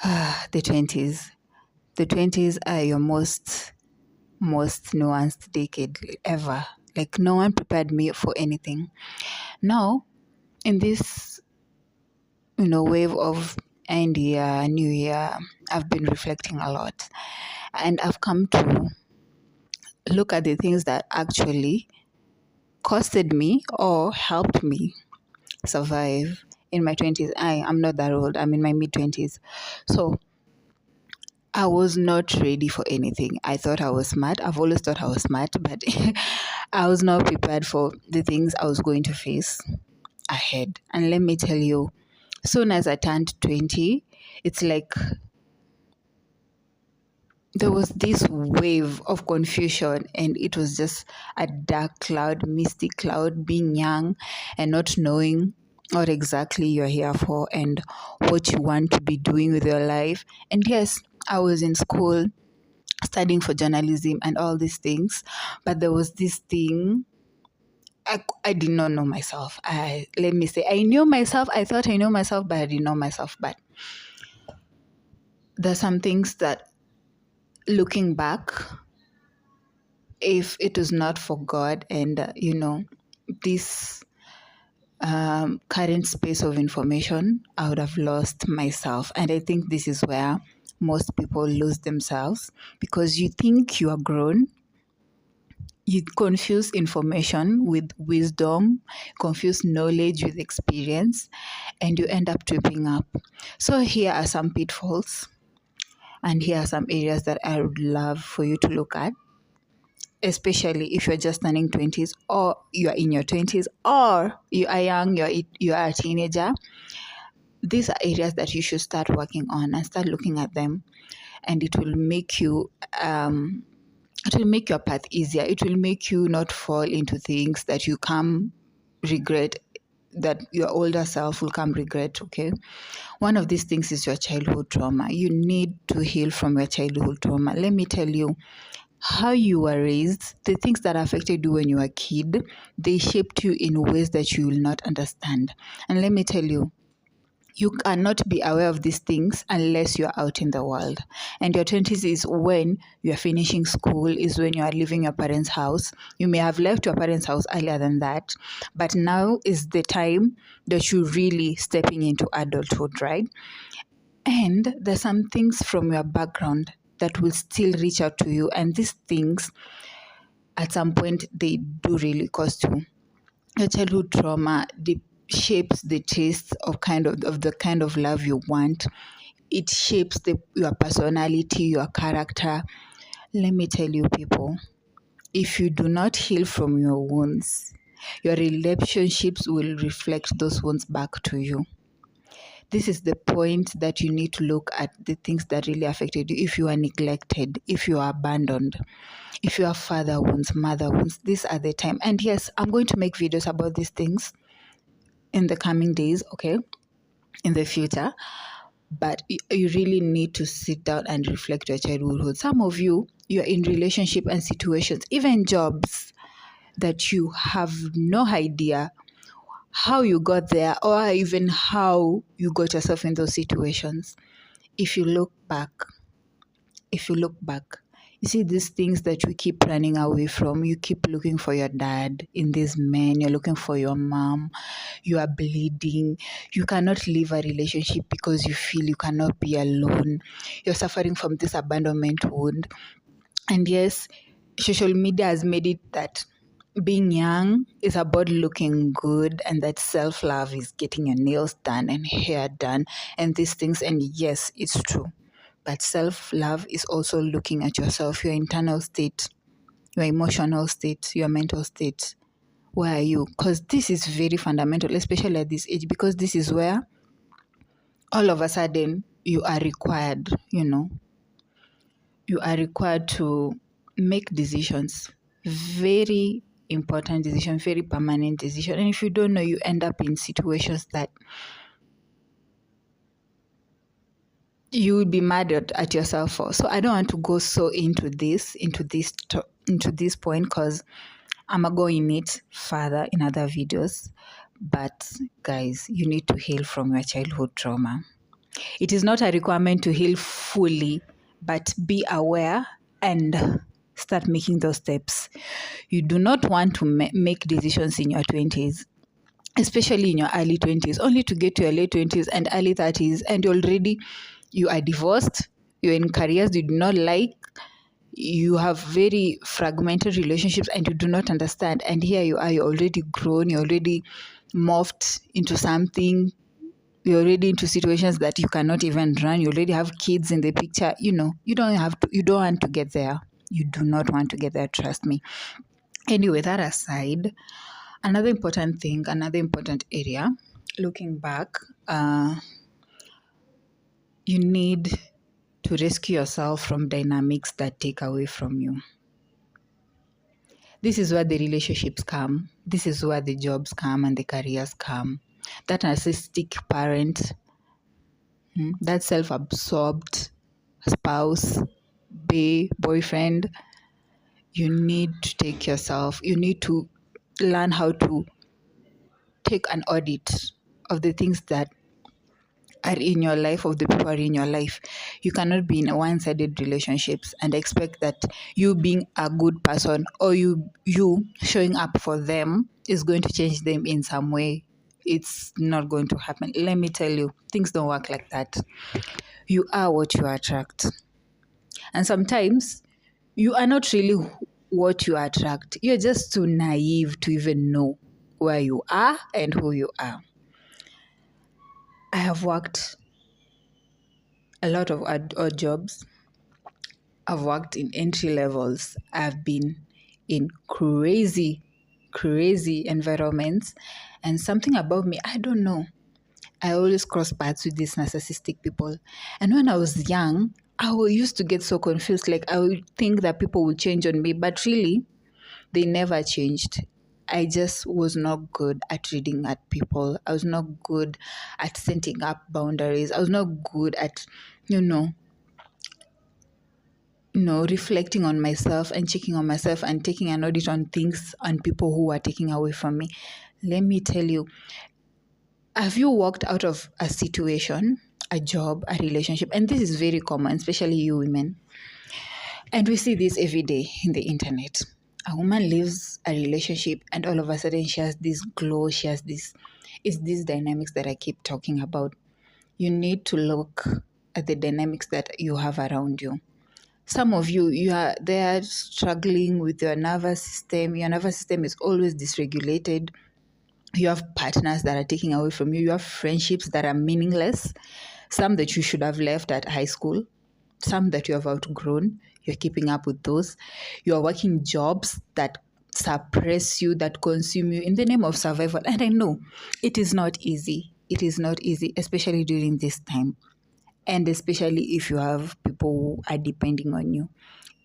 The 20s. The 20s are your most nuanced decade ever. Like no one prepared me for anything. Now, in this, wave of end year, new year, I've been reflecting a lot. And I've come to look at the things that actually costed me or helped me survive in my 20s. I'm not that old. I'm in my mid 20s. So I was not ready for anything. I thought I was smart. I've always thought I was smart, but I was not prepared for the things I was going to face ahead. And let me tell you, soon as I turned 20, it's like there was this wave of confusion, and it was just a dark cloud, misty cloud, being young and not knowing what exactly you're here for and what you want to be doing with your life. And yes, I was in school studying for journalism and all these things, but there was this thing. I did not know myself. Let me say, I knew myself. I thought I knew myself, but I didn't know myself. But there's some things that, looking back, if it was not for God and, this current space of information, I would have lost myself. And I think this is where most people lose themselves, because you think you are grown, you confuse information with wisdom, confuse knowledge with experience, and you end up tripping up. So here are some pitfalls, and here are some areas that I would love for you to look at, especially if you're just turning 20s, or you're in your 20s, or you are young, you are a teenager. These are areas that you should start working on and start looking at them, and it will make your path easier. It will make you not fall into things that you come regret, that your older self will come regret. Okay, one of these things is your childhood trauma. You need to heal from your childhood trauma. Let me tell you, how you were raised, the things that affected you when you were a kid, they shaped you in ways that you will not understand. And let me tell you, you cannot be aware of these things unless you're out in the world. And your 20s is when you're finishing school, is when you are leaving your parents' house. You may have left your parents' house earlier than that, but now is the time that you're really stepping into adulthood, right? And there's some things from your background that will still reach out to you. And these things, at some point, they do really cost you. Your childhood trauma shapes the taste of the kind of love you want. It shapes your personality, your character. Let me tell you, people, if you do not heal from your wounds, your relationships will reflect those wounds back to you. This is the point that you need to look at the things that really affected you. If you are neglected, if you are abandoned, if you have father wounds, mother wounds, these are the time. And yes, I'm going to make videos about these things in the coming days, okay, in the future. But you really need to sit down and reflect your childhood. Some of you, you're in relationship and situations, even jobs, that you have no idea how you got there, or even how you got yourself in those situations. If you look back, you see these things that we keep running away from. You keep looking for your dad in these men, you're looking for your mom, you are bleeding, you cannot leave a relationship because you feel you cannot be alone, you're suffering from this abandonment wound. And yes, social media has made it that being young is about looking good, and that self-love is getting your nails done and hair done and these things. And yes, it's true. But self-love is also looking at yourself, your internal state, your emotional state, your mental state. Where are you? Because this is very fundamental, especially at this age, because this is where all of a sudden you are required, you are required to make decisions, very important decision, very permanent decision. And if you don't know, you end up in situations that you would be mad at yourself for. So I don't want to go so into this point, because I'm gonna go in it further in other videos. But guys, you need to heal from your childhood trauma. It is not a requirement to heal fully, but be aware and start making those steps. You do not want to make decisions in your 20s, especially in your early 20s, only to get to your late 20s and early 30s, and already you are divorced, you're in careers you do not like, you have very fragmented relationships and you do not understand. And here you are, you're already grown, you're already morphed into something, you're already into situations that you cannot even run, you already have kids in the picture. You don't want to get there. You do not want to get there, trust me. Anyway, that aside, another important thing, another important area, looking back, you need to rescue yourself from dynamics that take away from you. This is where the relationships come. This is where the jobs come and the careers come. That narcissistic parent, that self absorbed spouse, boyfriend, you need to take yourself, you need to learn how to take an audit of the things that are in your life, of the people are in your life. You cannot be in one-sided relationships and expect that you being a good person or you showing up for them is going to change them in some way. It's not going to happen. Let me tell you, things don't work like that. You are what you attract. And sometimes you are not really what you attract. You're just too naive to even know where you are and who you are. I have worked a lot of odd jobs. I've worked in entry levels. I've been in crazy, crazy environments. And something about me, I don't know. I always cross paths with these narcissistic people. And when I was young, used to get so confused. Like, I would think that people would change on me, but really, they never changed. I just was not good at reading at people. I was not good at setting up boundaries. I was not good at, reflecting on myself and checking on myself and taking an audit on things and people who are taking away from me. Let me tell you, have you walked out of a situation, a job, a relationship? And this is very common, especially you women. And we see this every day in the internet. A woman leaves a relationship and all of a sudden she has this glow, she has this, it's these dynamics that I keep talking about. You need to look at the dynamics that you have around you. Some of you are there struggling with your nervous system. Your nervous system is always dysregulated. You have partners that are taking away from you. You have friendships that are meaningless. Some that you should have left at high school. Some that you have outgrown. You're keeping up with those. You are working jobs that suppress you, that consume you in the name of survival. And I know it is not easy. It is not easy, especially during this time. And especially if you have people who are depending on you.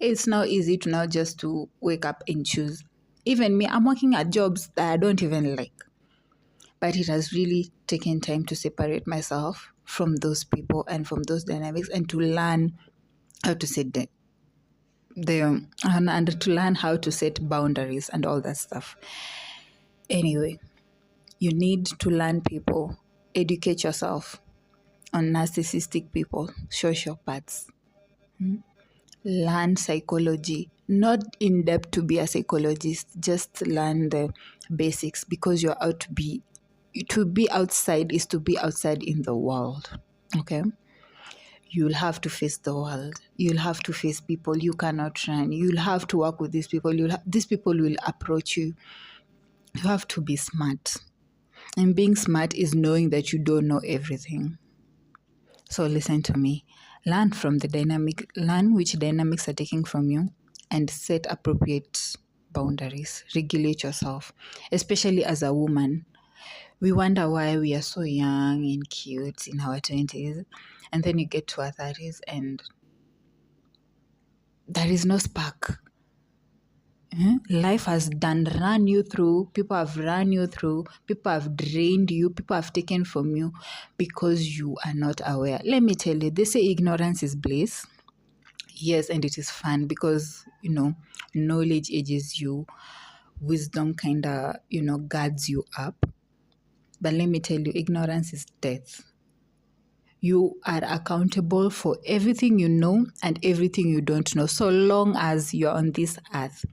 It's not easy to now just to wake up and choose. Even me, I'm working at jobs that I don't even like. But it has really taken time to separate myself from those people and from those dynamics and to learn how to set and to learn how to set boundaries and all that stuff. Anyway, you need to learn people, educate yourself on narcissistic people, sociopaths. Learn psychology, not in depth to be a psychologist, just learn the basics because you're out to be outside is to be outside in the world. Okay? You'll have to face the world. You'll have to face people you cannot run. You'll have to work with these people. These people will approach you. You have to be smart. And being smart is knowing that you don't know everything. So listen to me. Learn which dynamics are taking from you and set appropriate boundaries. Regulate yourself, especially as a woman. We wonder why we are so young and cute in our 20s, and then you get to our 30s and there is no spark. Life has run you through, people have run you through, people have drained you, people have taken from you because you are not aware. Let me tell you, they say ignorance is bliss. Yes, and it is fun because, knowledge ages you, wisdom kind of, guards you up. But let me tell you, ignorance is death. You are accountable for everything you know and everything you don't know. So long as you're on this earth,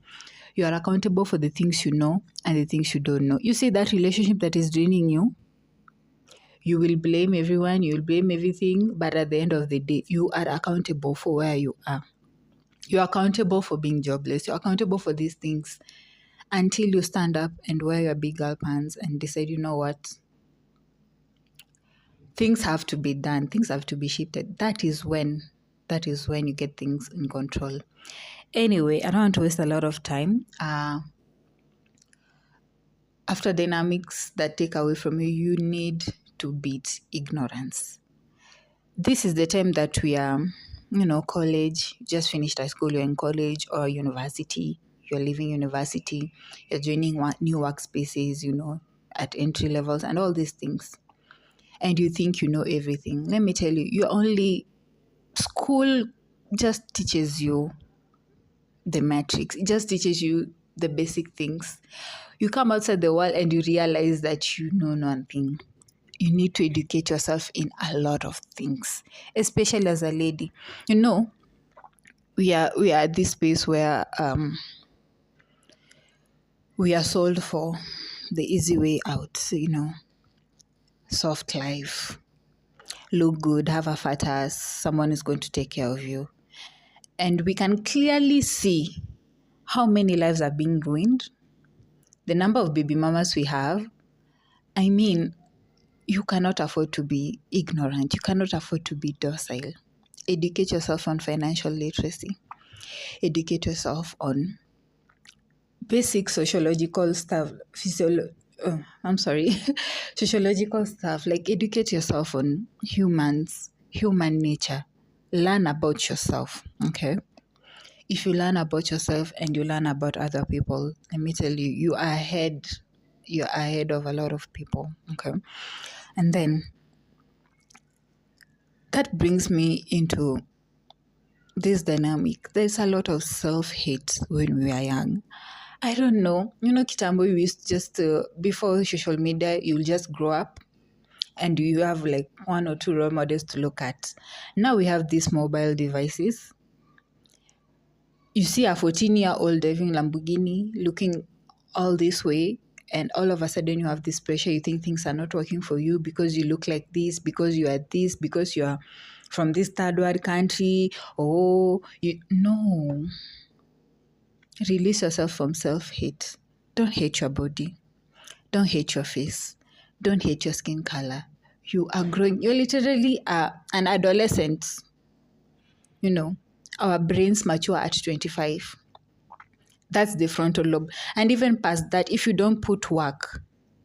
you are accountable for the things you know and the things you don't know. You see that relationship that is draining you, you will blame everyone, you will blame everything, but at the end of the day, you are accountable for where you are. You're accountable for being jobless. You're accountable for these things until you stand up and wear your big girl pants and decide, you know what? Things have to be done. Things have to be shifted. That is when you get things in control. Anyway, I don't want to waste a lot of time. After dynamics that take away from you, you need to beat ignorance. This is the time that we are, college, just finished high school, you're in college or university, you're leaving university, you're joining new workspaces, at entry levels and all these things. And you think you know everything. Let me tell you, school just teaches you the matrix. It just teaches you the basic things. You come outside the world and you realize that you know nothing. You need to educate yourself in a lot of things, especially as a lady. We are at this space where we are sold for the easy way out. Soft life, look good, have a fat ass, someone is going to take care of you. And we can clearly see how many lives are being ruined, the number of baby mamas we have. I mean, you cannot afford to be ignorant. You cannot afford to be docile. Educate yourself on financial literacy. Educate yourself on basic sociological stuff. Sociological stuff. Like, educate yourself on human nature. Learn about yourself, okay? If you learn about yourself and you learn about other people, let me tell you, you're ahead of a lot of people, okay? And then that brings me into this dynamic. There's a lot of self-hate when we are young. I don't know. Kitambo, we used just before social media, you'll just grow up and you have like one or two role models to look at. Now we have these mobile devices. You see a 14-year-old driving Lamborghini, looking all this way, and all of a sudden you have this pressure. You think things are not working for you because you look like this, because you are this, because you are from this third world country. No. Release yourself from self-hate. Don't hate your body. Don't hate your face. Don't hate your skin color. You are growing. You're literally an adolescent. Our brains mature at 25. That's the frontal lobe. And even past that, if you don't put work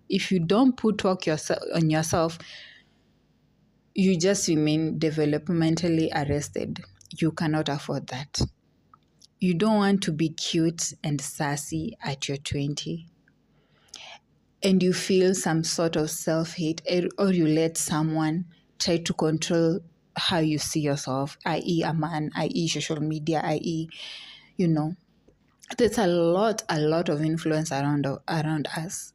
on yourself, you just remain developmentally arrested. You cannot afford that. You don't want to be cute and sassy at your 20. And you feel some sort of self-hate, or you let someone try to control how you see yourself, i.e. a man, i.e. social media, i.e. There's a lot of influence around us.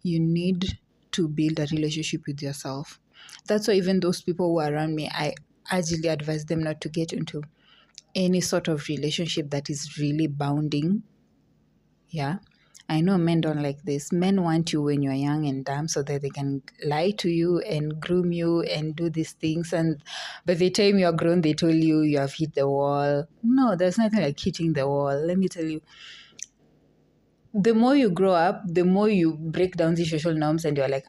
You need to build a relationship with yourself. That's why even those people who are around me, I urgently advise them not to get into any sort of relationship that is really bounding. Yeah. I know men don't like this. Men want you when you're young and dumb so that they can lie to you and groom you and do these things. And by the time you're grown, they tell you have hit the wall. No, there's nothing like hitting the wall. Let me tell you, the more you grow up, the more you break down the social norms and you're like,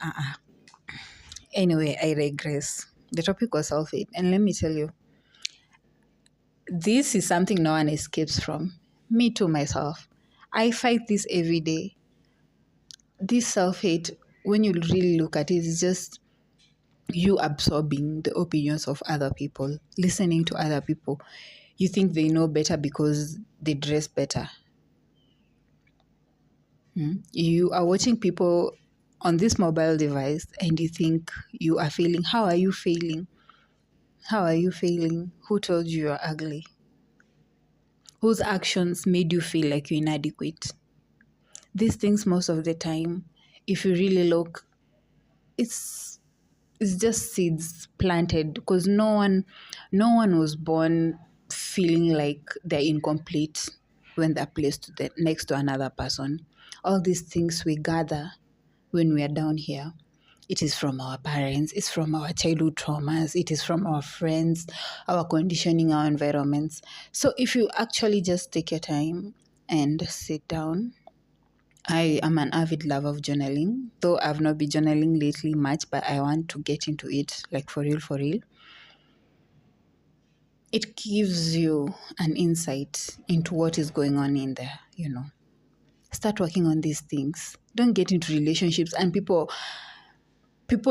Anyway, I regress. The topic was self-hate. And let me tell you, this is something no one escapes from. Me too, myself. I fight this every day. This self-hate, when you really look at it, is just you absorbing the opinions of other people, listening to other people. You think they know better because they dress better. You are watching people on this mobile device and you think you are failing. How are you failing? How are you failing? Who told you you're ugly? Whose actions made you feel like you're inadequate? These things, most of the time, if you really look, it's it's just seeds planted, because no one was born feeling like they're incomplete when they're placed next to another person. All these things we gather when we are down here, it is from our parents, it's from our childhood traumas, it is from our friends, our conditioning, our environments. So if you actually just take your time and sit down, I am an avid lover of journaling, though I've not been journaling lately much, but I want to get into it, like for real, for real. It gives you an insight into what is going on in there. Start working on these things. Don't get into relationships and people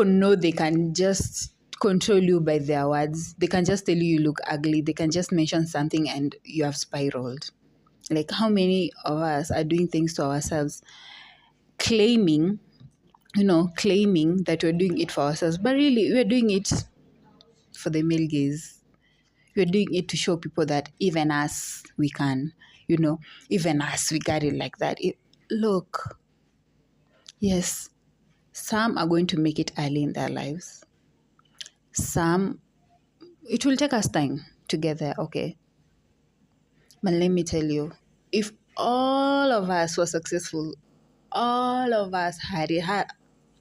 know they can just control you by their words. They can just tell you look ugly. They can just mention something and you have spiraled. Like how many of us are doing things to ourselves, claiming that we're doing it for ourselves, but really we're doing it for the male gaze. We're doing it to show people that even us, we can, even us, we got it like that. Look, yes, some are going to make it early in their lives. Some, it will take us time to get there, okay? But let me tell you, if all of us were successful, all of us had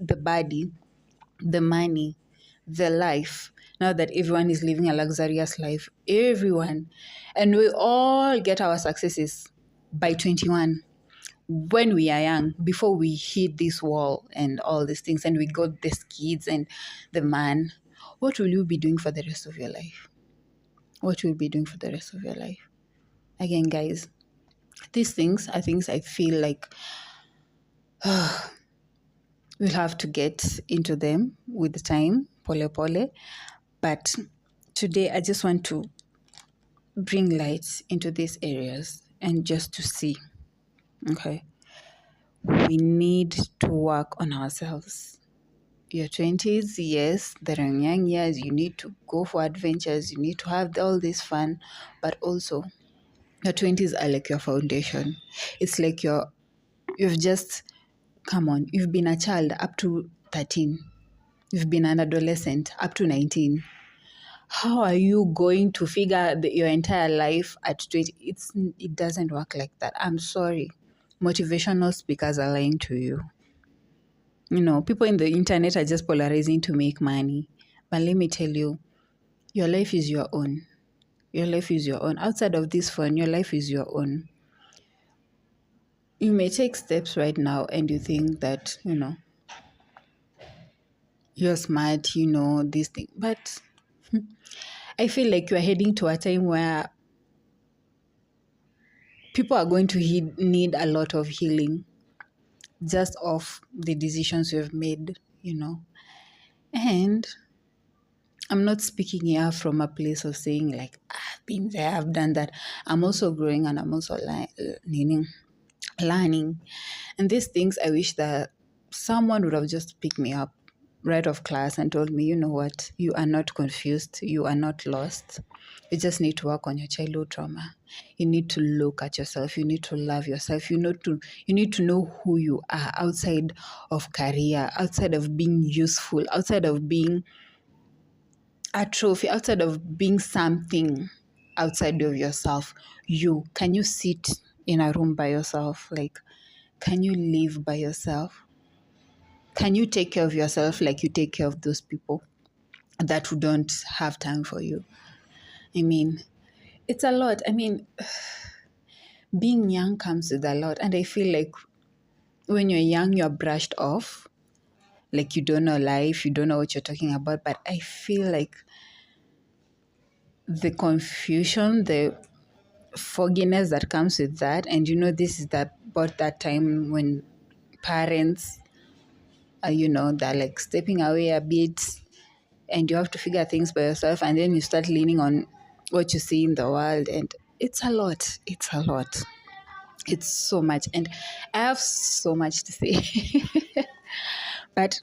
the body, the money, the life. Now that everyone is living a luxurious life, everyone, and we all get our successes by 21 when we are young, before we hit this wall and all these things, and we got these kids and the man, what will you be doing for the rest of your life? What will you be doing for the rest of your life? Again, guys, these things are things I feel like we'll have to get into them with time, pole pole. But today, I just want to bring light into these areas and just to see, okay, we need to work on ourselves. Your 20s, yes, they're young years. You need to go for adventures. You need to have all this fun. But also, your 20s are like your foundation. It's like you've just, come on, you've been a child up to 13. You've been an adolescent up to 19. How are you going to figure your entire life at 20? It doesn't work like that. I'm sorry. Motivational speakers are lying to you. People in the internet are just polarizing to make money. But let me tell you, your life is your own. Your life is your own. Outside of this phone, your life is your own. You may take steps right now and you think that, you're smart, this thing. But I feel like you're heading to a time where people are going to need a lot of healing just off the decisions you've made. And I'm not speaking here from a place of saying like, I've been there, I've done that. I'm also growing and I'm also learning. And these things, I wish that someone would have just picked me up right off class and told me, you know what, you are not confused, you are not lost. You just need to work on your childhood trauma. You need to look at yourself. You need to love yourself. You need to know who you are outside of career, outside of being useful, outside of being a trophy, outside of being something outside of yourself. Can you sit in a room by yourself? Like, can you live by yourself? Can you take care of yourself like you take care of those people that who don't have time for you? I mean, it's a lot. I mean, being young comes with a lot. And I feel like when you're young, you're brushed off. Like you don't know life, you don't know what you're talking about. But I feel like the confusion, the fogginess that comes with that, and this is about that time when parents are, they're like stepping away a bit, and you have to figure things by yourself, and then you start leaning on what you see in the world, and it's a lot. It's so much, and I have so much to say. But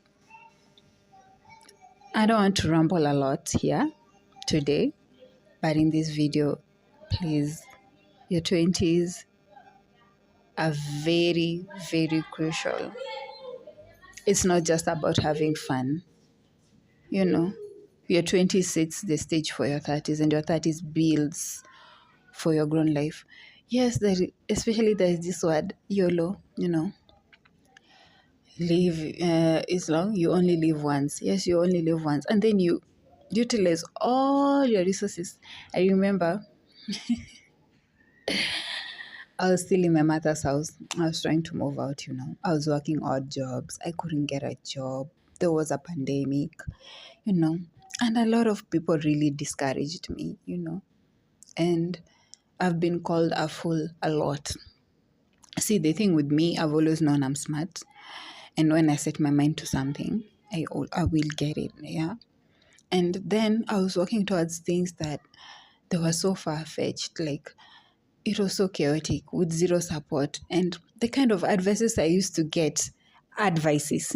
I don't want to ramble a lot here today. But in this video, please, your 20s are very, very crucial. It's not just about having fun. you know. Your 20s sets the stage for your 30s, and your 30s builds for your grown life. Yes, especially there is this word, YOLO, live is long, you only live once. Yes, you only live once. And then you utilize all your resources. I remember I was still in my mother's house. I was trying to move out. I was working odd jobs. I couldn't get a job. There was a pandemic. And a lot of people really discouraged me. And I've been called a fool a lot. See, the thing with me, I've always known I'm smart. And when I set my mind to something, I will get it, yeah? And then I was working towards things that they were so far-fetched, like it was so chaotic with zero support. And the kind of advices I used to get, advices,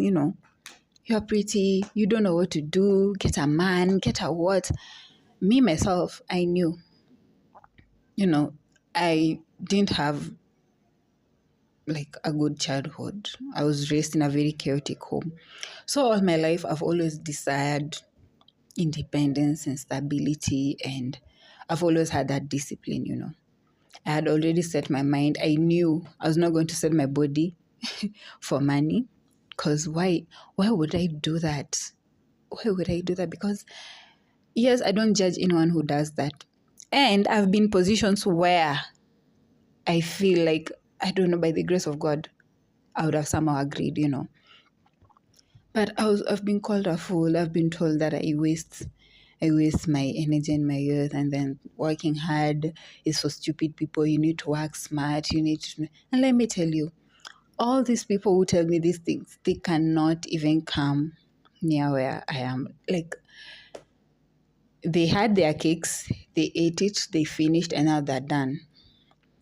you're pretty, you don't know what to do, get a man, get a what. Me, myself, I knew, I didn't have like a good childhood. I was raised in a very chaotic home. So all my life, I've always desired independence and stability, and I've always had that discipline. I had already set my mind. I knew I was not going to sell my body for money, because why would I do that? Why would I do that? Because yes, I don't judge anyone who does that. And I've been in positions where I feel like, I don't know, by the grace of God, I would have somehow agreed. But I've been called a fool. I've been told that I waste my energy and my youth, and then working hard is for stupid people. You need to work smart. And let me tell you, all these people who tell me these things, they cannot even come near where I am. Like, they had their cakes, they ate it, they finished, and now they're done.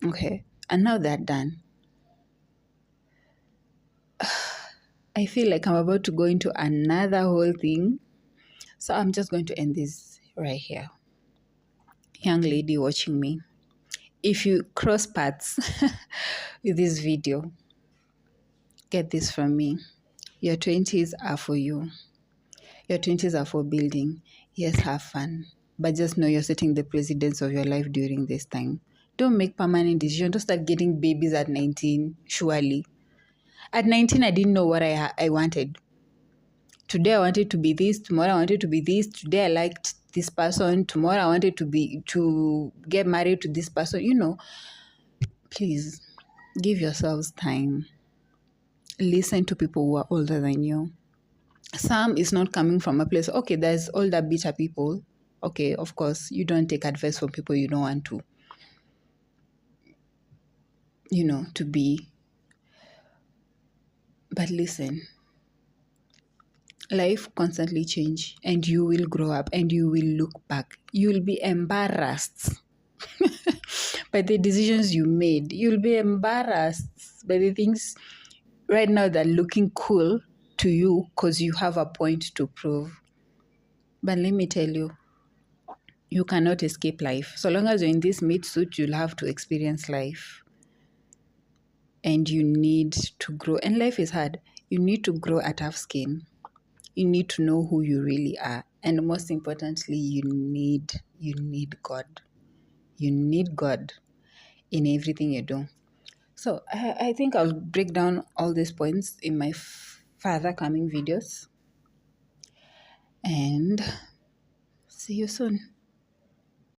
Okay. And now they're done. I feel like I'm about to go into another whole thing. So I'm just going to end this right here. Young lady watching me, if you cross paths with this video, get this from me. Your 20s are for you. Your 20s are for building. Yes, have fun. But just know you're setting the precedence of your life during this time. Don't make permanent decisions. Don't start getting babies at 19, surely. At 19, I didn't know what I wanted. Today I wanted to be this, tomorrow I wanted to be this, today I liked this person, tomorrow I wanted to get married to this person. Please give yourselves time. Listen to people who are older than you. Some is not coming from a place, okay, there's older, bitter people. Okay, of course, you don't take advice from people you don't want to be. But listen, life constantly change, and you will grow up and you will look back. You will be embarrassed by the decisions you made. You'll be embarrassed by the things right now that are looking cool to you because you have a point to prove. But let me tell you, you cannot escape life. So long as you're in this meat suit, you'll have to experience life. And you need to grow. And life is hard. You need to grow a tough skin. You need to know who you really are. And most importantly, you need God. You need God in everything you do. So I think I'll break down all these points in my further coming videos. And see you soon.